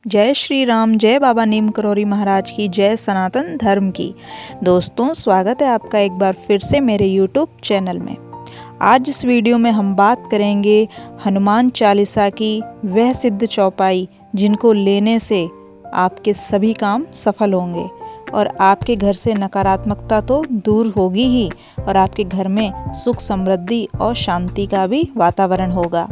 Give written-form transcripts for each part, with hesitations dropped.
जय श्री राम, जय बाबा नीम करौरी महाराज की, जय सनातन धर्म की। दोस्तों, स्वागत है आपका एक बार फिर से मेरे YouTube चैनल में। आज इस वीडियो में हम बात करेंगे हनुमान चालीसा की वह सिद्ध चौपाई जिनको लेने से आपके सभी काम सफल होंगे और आपके घर से नकारात्मकता तो दूर होगी ही और आपके घर में सुख समृद्धि और शांति का भी वातावरण होगा।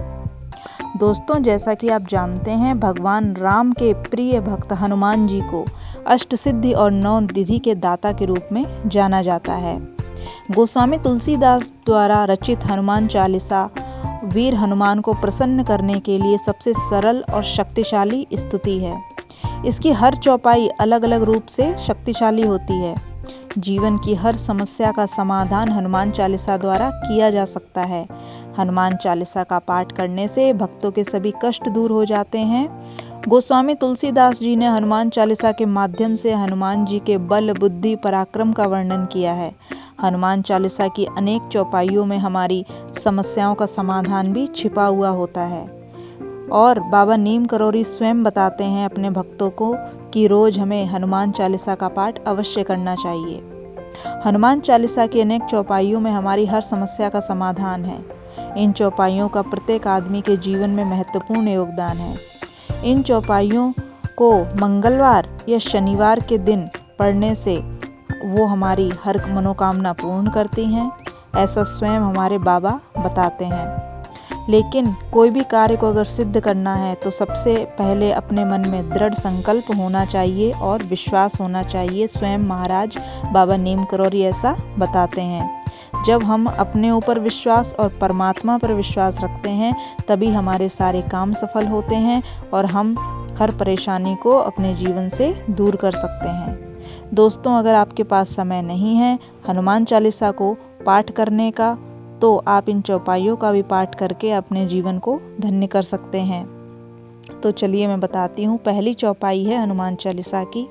दोस्तों, जैसा कि आप जानते हैं, भगवान राम के प्रिय भक्त हनुमान जी को अष्टसिद्धि और 9 निधि के दाता के रूप में जाना जाता है। गोस्वामी तुलसीदास द्वारा रचित हनुमान चालीसा वीर हनुमान को प्रसन्न करने के लिए सबसे सरल और शक्तिशाली स्तुति है। इसकी हर चौपाई अलग अलग रूप से शक्तिशाली होती है। जीवन की हर समस्या का समाधान हनुमान चालीसा द्वारा किया जा सकता है। हनुमान चालीसा का पाठ करने से भक्तों के सभी कष्ट दूर हो जाते हैं। गोस्वामी तुलसीदास जी ने हनुमान चालीसा के माध्यम से हनुमान जी के बल, बुद्धि, पराक्रम का वर्णन किया है। हनुमान चालीसा की अनेक चौपाइयों में हमारी समस्याओं का समाधान भी छिपा हुआ होता है और बाबा नीम करौरी स्वयं बताते हैं अपने भक्तों को कि रोज हमें हनुमान चालीसा का पाठ अवश्य करना चाहिए। हनुमान चालीसा की अनेक चौपाइयों में हमारी हर समस्या का समाधान है। इन चौपाइयों का प्रत्येक आदमी के जीवन में महत्वपूर्ण योगदान है। इन चौपाइयों को मंगलवार या शनिवार के दिन पढ़ने से वो हमारी हर मनोकामना पूर्ण करती हैं, ऐसा स्वयं हमारे बाबा बताते हैं। लेकिन कोई भी कार्य को अगर सिद्ध करना है तो सबसे पहले अपने मन में दृढ़ संकल्प होना चाहिए और विश्वास होना चाहिए। स्वयं महाराज बाबा नीम करौरी ऐसा बताते हैं। जब हम अपने ऊपर विश्वास और परमात्मा पर विश्वास रखते हैं तभी हमारे सारे काम सफल होते हैं और हम हर परेशानी को अपने जीवन से दूर कर सकते हैं। दोस्तों, अगर आपके पास समय नहीं है हनुमान चालीसा को पाठ करने का तो आप इन चौपाइयों का भी पाठ करके अपने जीवन को धन्य कर सकते हैं। तो चलिए मैं बताती हूँ। पहली चौपाई है हनुमान चालीसा की।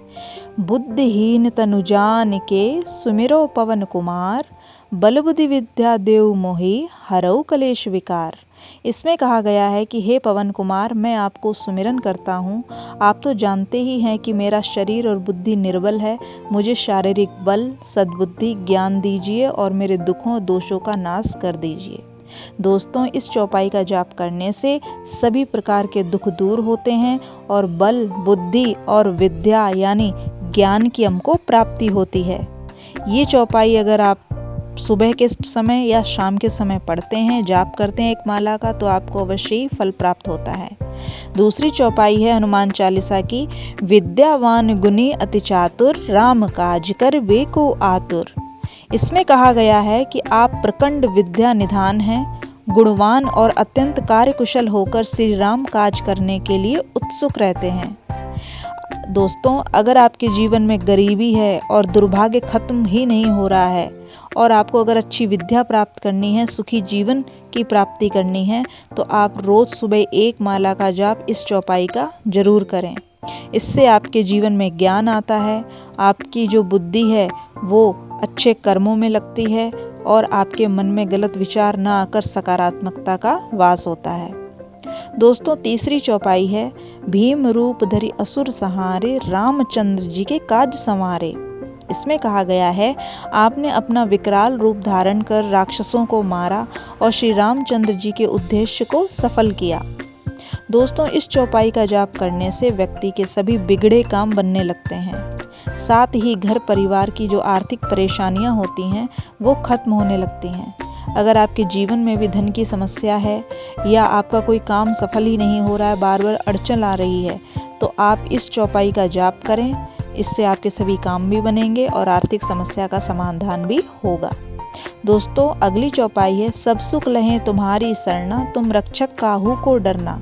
बुद्धिहीन तनु जान के सुमिरो पवन कुमार, बल बुद्धि विद्या देव मोहि हरऊ कलेश विकार। इसमें कहा गया है कि हे पवन कुमार, मैं आपको सुमिरन करता हूँ। आप तो जानते ही हैं कि मेरा शरीर और बुद्धि निर्बल है। मुझे शारीरिक बल, सद्बुद्धि, ज्ञान दीजिए और मेरे दुखों दोषों का नाश कर दीजिए। दोस्तों, इस चौपाई का जाप करने से सभी प्रकार के दुख दूर होते हैं और बल, बुद्धि और विद्या यानी ज्ञान की हमको प्राप्ति होती है। ये चौपाई अगर आप सुबह के समय या शाम के समय पढ़ते हैं, जाप करते हैं एक माला का, तो आपको अवश्य ही फल प्राप्त होता है। दूसरी चौपाई है हनुमान चालीसा की। विद्यावान गुणी अति चातुर, राम काज कर वे को आतुर। इसमें कहा गया है कि आप प्रचंड विद्या निधान हैं, गुणवान और अत्यंत कार्यकुशल होकर श्री राम काज करने के लिए उत्सुक रहते हैं। दोस्तों, अगर आपके जीवन में गरीबी है और दुर्भाग्य खत्म ही नहीं हो रहा है और आपको अगर अच्छी विद्या प्राप्त करनी है, सुखी जीवन की प्राप्ति करनी है, तो आप रोज़ सुबह एक माला का जाप इस चौपाई का जरूर करें। इससे आपके जीवन में ज्ञान आता है, आपकी जो बुद्धि है वो अच्छे कर्मों में लगती है और आपके मन में गलत विचार न आकर सकारात्मकता का वास होता है। दोस्तों, तीसरी चौपाई है। भीम रूप धरि असुर सहारे, रामचंद्र जी के काज संवारे। इसमें कहा गया है आपने अपना विकराल रूप धारण कर राक्षसों को मारा और श्री रामचंद्र जी के उद्देश्य को सफल किया। दोस्तों, इस चौपाई का जाप करने से व्यक्ति के सभी बिगड़े काम बनने लगते हैं। साथ ही घर परिवार की जो आर्थिक परेशानियां होती हैं वो खत्म होने लगती हैं। अगर आपके जीवन में भी धन की समस्या है या आपका कोई काम सफल ही नहीं हो रहा है, बार बार अड़चन आ रही है, तो आप इस चौपाई का जाप करें। इससे आपके सभी काम भी बनेंगे और आर्थिक समस्या का समाधान भी होगा। दोस्तों, अगली चौपाई है। सब सुख लहें तुम्हारी शरणा, तुम रक्षक काहू को डरना।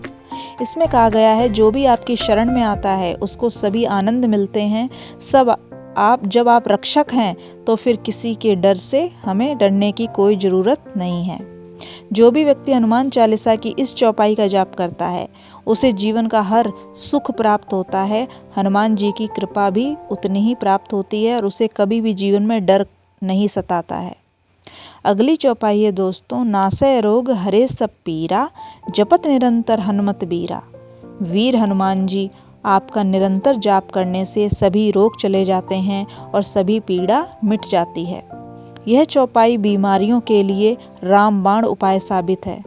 इसमें कहा गया है जो भी आपकी शरण में आता है उसको सभी आनंद मिलते हैं। जब आप रक्षक हैं तो फिर किसी के डर से हमें डरने की कोई ज़रूरत नहीं है। जो भी व्यक्ति हनुमान चालीसा की इस चौपाई का जाप करता है उसे जीवन का हर सुख प्राप्त होता है। हनुमान जी की कृपा भी उतनी ही प्राप्त होती है और उसे कभी भी जीवन में डर नहीं सताता है। अगली चौपाई है दोस्तों। नासै रोग हरे सब पीरा, जपत निरंतर हनुमत बीरा। वीर हनुमान जी आपका निरंतर जाप करने से सभी रोग चले जाते हैं और सभी पीड़ा मिट जाती है। यह चौपाई बीमारियों के लिए रामबाण उपाय साबित है।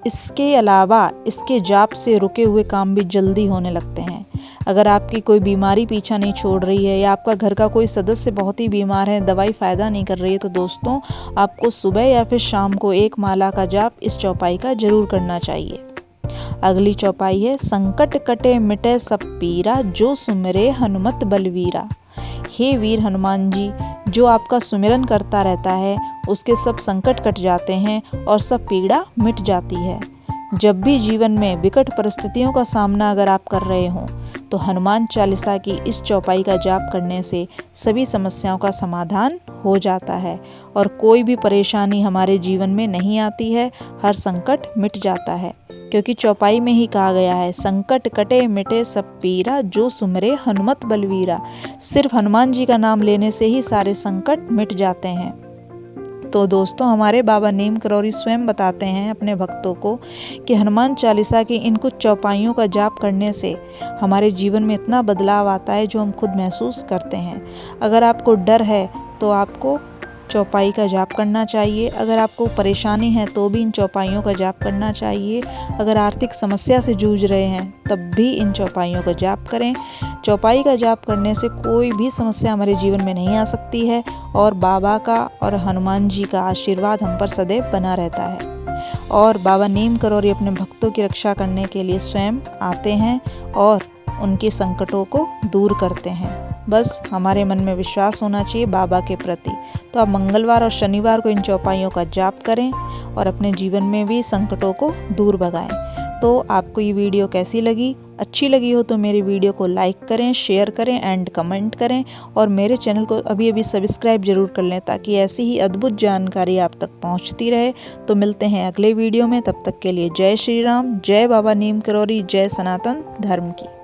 इसके अलावा इसके जाप से रुके हुए काम भी जल्दी होने लगते हैं। अगर आपकी कोई बीमारी पीछा नहीं छोड़ रही है या आपका घर का कोई सदस्य बहुत ही बीमार है, दवाई फ़ायदा नहीं कर रही है, तो दोस्तों आपको सुबह या फिर शाम को एक माला का जाप इस चौपाई का जरूर करना चाहिए। अगली चौपाई है संकट कटे मिटे सब पीरा, जो सुमिरे हनुमत बलवीरा। हे वीर हनुमान जी, जो आपका सुमिरन करता रहता है उसके सब संकट कट जाते हैं और सब पीड़ा मिट जाती है। जब भी जीवन में विकट परिस्थितियों का सामना अगर आप कर रहे हों तो हनुमान चालीसा की इस चौपाई का जाप करने से सभी समस्याओं का समाधान हो जाता है और कोई भी परेशानी हमारे जीवन में नहीं आती है, हर संकट मिट जाता है। क्योंकि चौपाई में ही कहा गया है संकट कटे मिटे सब पीरा, जो सुमरे हनुमत बलवीरा। सिर्फ हनुमान जी का नाम लेने से ही सारे संकट मिट जाते हैं। तो दोस्तों हमारे बाबा नीम करौरी स्वयं बताते हैं अपने भक्तों को कि हनुमान चालीसा की इन कुछ चौपाइयों का जाप करने से हमारे जीवन में इतना बदलाव आता है जो हम खुद महसूस करते हैं। अगर आपको डर है तो आपको चौपाई का जाप करना चाहिए। अगर आपको परेशानी है तो भी इन चौपाइयों का जाप करना चाहिए। अगर आर्थिक समस्या से जूझ रहे हैं तब भी इन चौपाइयों का जाप करें। चौपाई का जाप करने से कोई भी समस्या हमारे जीवन में नहीं आ सकती है और बाबा का और हनुमान जी का आशीर्वाद हम पर सदैव बना रहता है। और बाबा नीम करौरी अपने भक्तों की रक्षा करने के लिए स्वयं आते हैं और उनके संकटों को दूर करते हैं। बस हमारे मन में विश्वास होना चाहिए बाबा के प्रति। तो आप मंगलवार और शनिवार को इन चौपाइयों का जाप करें और अपने जीवन में भी संकटों को दूर भगाएं। तो आपको ये वीडियो कैसी लगी? अच्छी लगी हो तो मेरी वीडियो को लाइक करें, शेयर करें एंड कमेंट करें और मेरे चैनल को अभी सब्सक्राइब जरूर कर लें ताकि ऐसी ही अद्भुत जानकारी आप तक पहुंचती रहे। तो मिलते हैं अगले वीडियो में, तब तक के लिए जय श्री राम, जय बाबा नीम करौरी, जय सनातन धर्म की।